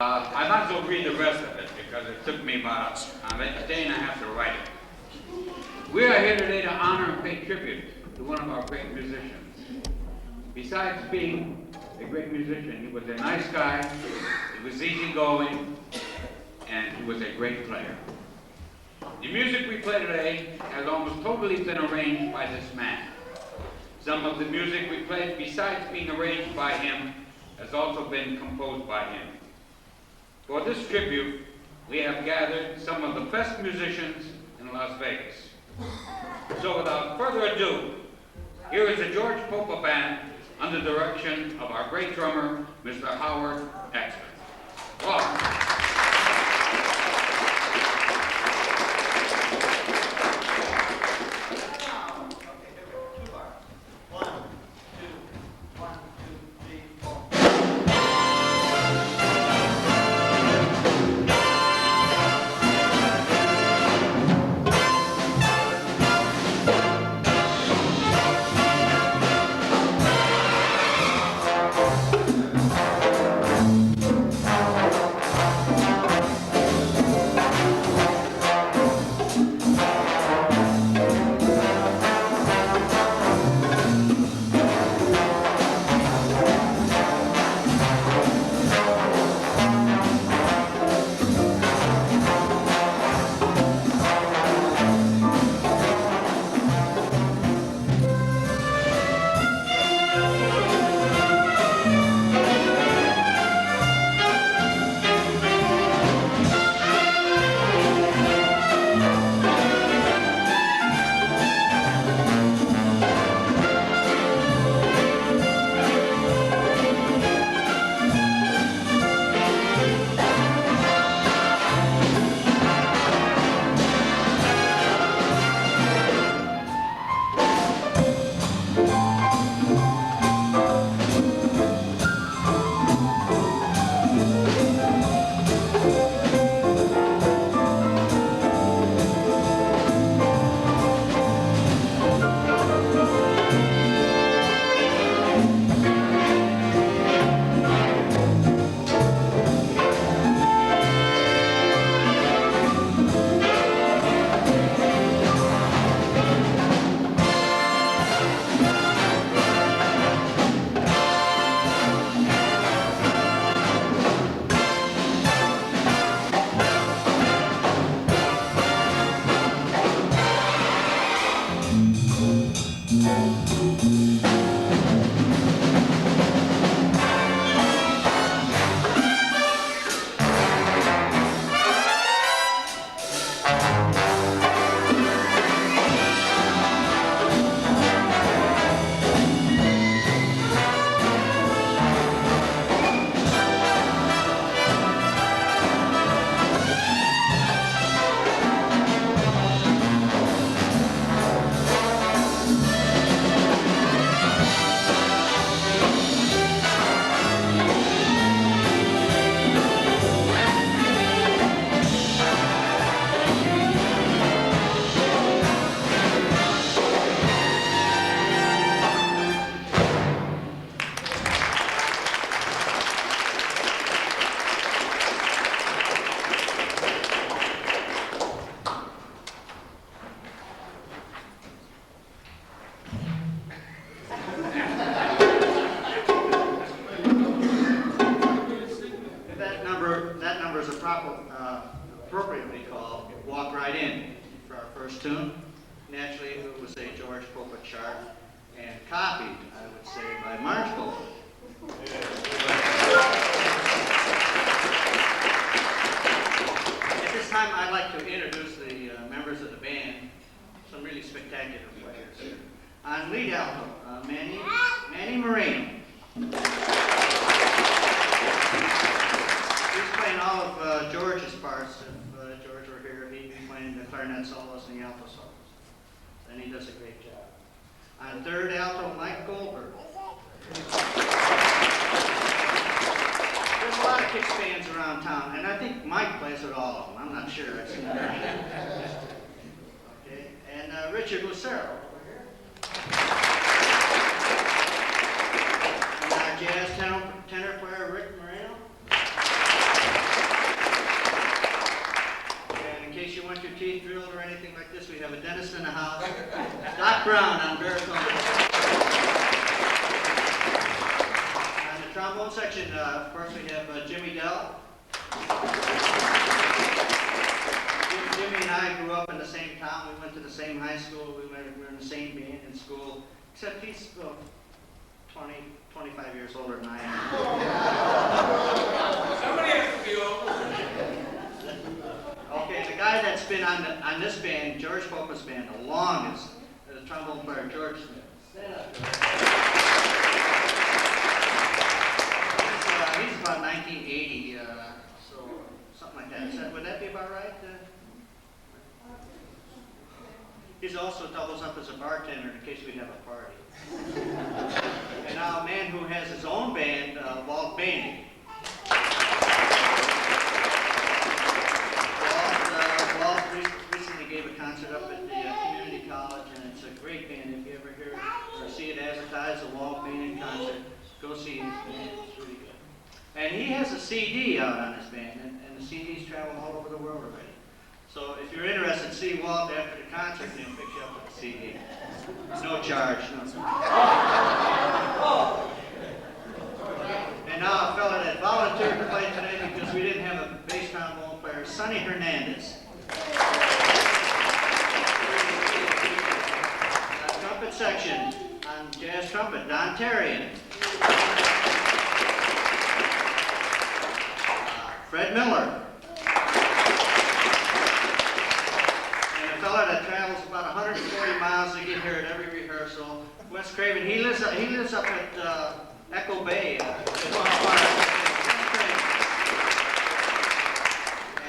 I might as well read the rest of it because it took me about a day and a half to write it. We are here today to honor and pay tribute to one of our great musicians. Besides being a great musician, he was a nice guy, he was easygoing, and he was a great player. The music we play today has almost totally been arranged by this man. Some of the music we played, besides being arranged by him, has also been composed by him. For this tribute, we have gathered some of the best musicians in Las Vegas. So without further ado, here is the George Popa Band under the direction of our great drummer, Mr. Howard Exton. Welcome. Appropriately called Walk Right In for our first tune. Naturally, it was a George Popa chart and copied, I would say, by Marge Popa. At this time, I'd like to introduce the members of the band, some really spectacular players here. On lead alto, Manny Moreno. He's playing all of George's parts. If George were here, he'd be playing the clarinet solos and the alto solos. And he does a great job. On third alto, Mike Goldberg. There's a lot of kick bands around town, and I think Mike plays at all of them. I'm not sure. I've seen that. Okay, and Richard Lucero over here. And our jazz tenor player, Rick Moreno. Brown on baritone. On the trombone section, of course, we have Jimmy Dell. Jimmy and I grew up in the same town. We went to the same high school. We were in the same band in school, except he's 20, 25 years older than I am. Somebody has to be over. Okay, the guy that's been on this band, George Popa's band, the longest, the trombone player, George Smith. Stand up, George. He's about 1980, so something like that. Would that be about right? He's also doubles up as a bartender in case we have a party. And now a man who has his own band, Walt Bainey. Walt recently gave a concert up at the community college, and it's a great band. If you ever hear or see it advertised, a Walt Bainey concert, go see his band. It's really good. And he has a CD out on his band, and the CDs travel all over the world already. So if you're interested, see Walt after the concert, and he'll pick you up with the CD. No charge, no. And now a fella that volunteered to play today because we didn't have a bass trombone player, Sonny Hernandez. Trumpet section on jazz trumpet, Don Terrian. Fred Miller. Fella that travels about 140 miles to get here at every rehearsal. Wes Craven, he lives up at Echo Bay.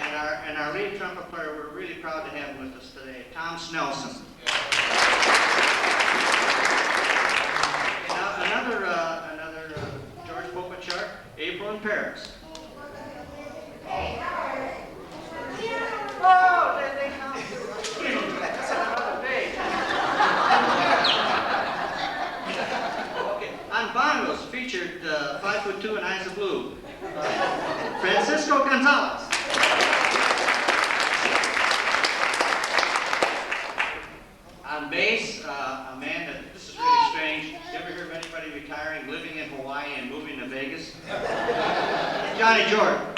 And our lead trumpet player, we're really proud to have him with us today, Tom Snelson. And now another George Popa chart, April in Paris. Oh, they come. That's another page. Okay, on bongos featured 5'2" and Eyes of Blue, Francisco Gonzalez. On bass, a man that, this is really strange. You ever hear of anybody retiring, living in Hawaii and moving to Vegas? Johnny Jordan.